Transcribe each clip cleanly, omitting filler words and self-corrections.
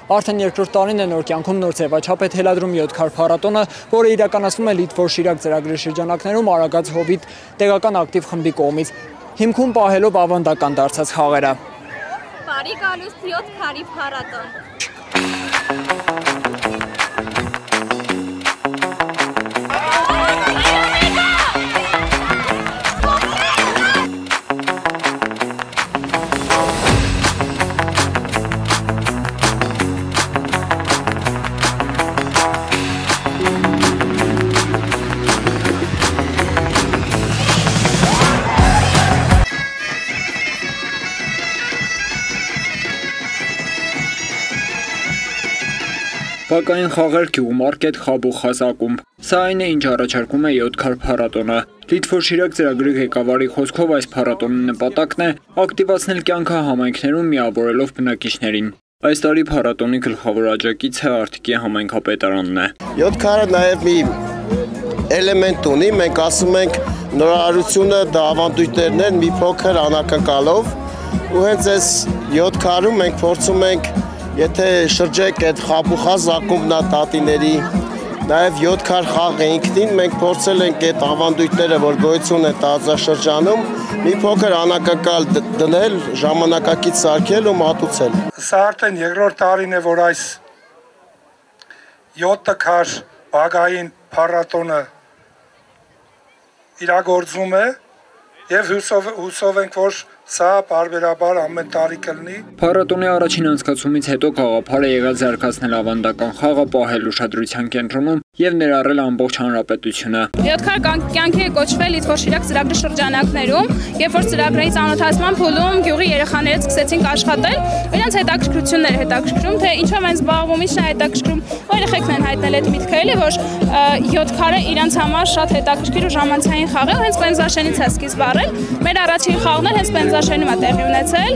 Արդեն երկրորդ տարին է նոր կյանքում նոր ձևաչափ է թելադրում 7 քար փառատոնը, որը իրականացվում է Լիտվոր-Շիրակ ծրագրի շրջանակներում Արագած Հովիտ տեղական ակտիվ խմբի կողմից, հիմքում պահելով ավանդական դարձած խաղերը։ Բարի գալուստ 7 քարի փառատոն։ Բակային խաղեր գյուղմարկետ խաբուխազ ակումբ։ Սա այն է, ինչ առաջարկում է 7 քար փառատոնը։ Լիտվոր-Շիրակ ծրագրի ղեկավարի խոսքով այս փառատոնի նպատակն է ակտիվացնել կյանքը համայնքներում միավորելով բնակիչներին։ Այս տարի փառատոնի գլխավոր աջակիցը Արտիկի համայնքապետարանն է։ 7 քարը նաև մի էլեմենտ ունի, մենք ասում ենք նորարարությունը դա ավանդույթներն են մի փոքր անակնկալով, ու հենց այս 7 քարում մենք փորձում ենք եթե շրջեք այդ խաբուխազ ակումբնա տատիների, նաև 7 քար խաղ ինքնին, մենք փորձել ենք այդ ավանդույթները, որ գոյություն են տարածաշրջանում, մի փոքր անակնկալ դնել, ժամանակակից սարքել ու մատուցել։ Սա արդեն երկրորդ տարին է, որ այս 7 քար բակային փառատոնը իրագործվում է եւ հուսով ենք, որ սա բարբերաբար ամեն տարի կլինի։ Փառատոնի առաջին անցկացումից հետո գաղափարը եղել զարգացնել ավանդական խաղը, պահել ուշադրության կենտրոնում եւ ներառել ամբողջ հանրապետությունը։ 7 քար կյանքի է կոչվել Լիտվոր-Շիրակ ծրագրի շրջանակներում, երբ որ ծրագրի ծանոթացման փուլում գյուղի երեխաները սկսեցին աշխատել, իրենց հետաքրքրությունները հետաքրքրում, թե ինչով են զբաղվում, ինչն է հետաքրքրում, ու երեխեքն են հայտնել այդ միտքը, էլի որ 7 քարը իրենց համար շատ հետաքրքիր ու ժամանցային խաղ է, հենց Պենզաշենից է սկիզբ առել։ Մեր առաջին խաղն էր հենց Պենզաշենում է տեղի ունեցել։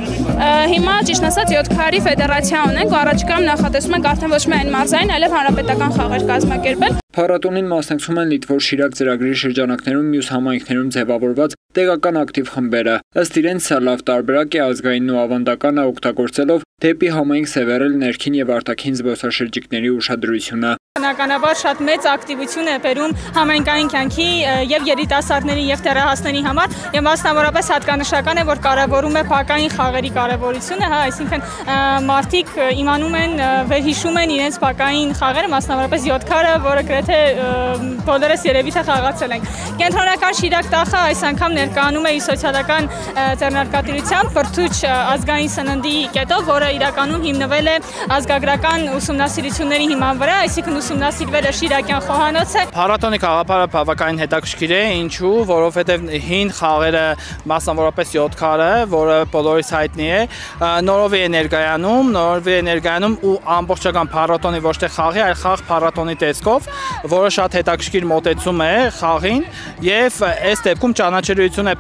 Հիմա ճիշտ ասած 7 քարի ֆեդերացիա ունենք, առաջիկայում նախատեսում ենք արդեն ոչ միայն մարզային, այլև հանրապետական խաղեր կազմակերպել։ Փառատոնին մասնակցում են Լիտվոր-Շիրակ ծրագրի շրջանակներում մյուս համայնքներում ձևավորված տեղական ակտիվ խմբերը։ Ըստ իրենց սա լավ տարբերակ է ազգայինն ու ավանդականը օգտագործելով դեպի համայնք սևեռել ներքին եւ արտաքին զբոսաշրջիկների ուշադրությունը։ Բնականաբար շատ մեծ ակտիվություն է բերում համայնքային կյանքի եւ երիտասարդների եւ դեռահասների համար եւ մասնավորապես հատկանշական է որ կարեւորում է բակային խաղերի կարեւորությունը, հա, այսինքն մարդիկ իմանում են վերհիշում են իրենց բակային խաղերը, մասնավորապես 7 քարը, որը գրեթե բոլորս երևի թե խաղացել ենք։ Կենտրոնական Շիրակ տախը այս անգամ ներկայանում է իր սոցիալական ձեռնարկատիրությամբ բրդուճ ազգային սննդի կետով, որը իրականում հիմնվել է ազգագրական ուսումնասիրությունների հիման վրա, այսինքն ուսումնասիրվել է Շիրակյան խոհանոցը։ Փառատոնի գաղափարը բավականին հետաքրքիր է, ինչու, որովհետև հին խաղերը, մասնավորապես 7 քարը, որը բոլորիս հայտնի է, նորովի է ներկայանում ու ամբողջական փառատոնի ոչ թե խաղի, այլ խաղ փառատոնի տեսքով, որը շատ հետաքրքիր մոտեցում է խաղին եւ այս դեպքում ճանաչելիություն է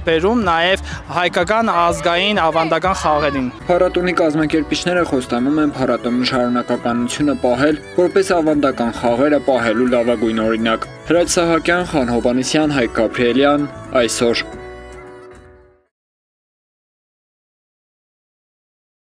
բերում նաեւ հայկական ազգային ավանդական խաղերին։ Փառատոնի կազմակերպիչները խոստանում են փառատոնի շարունակականությունը պահել, որպես ավանդական խաղերը պահելու լավագույն օրինակ։ Հրաչ Սահակյան, Խան Հովհաննիսյան, Հայկ Գաբրիելյան, այսօր։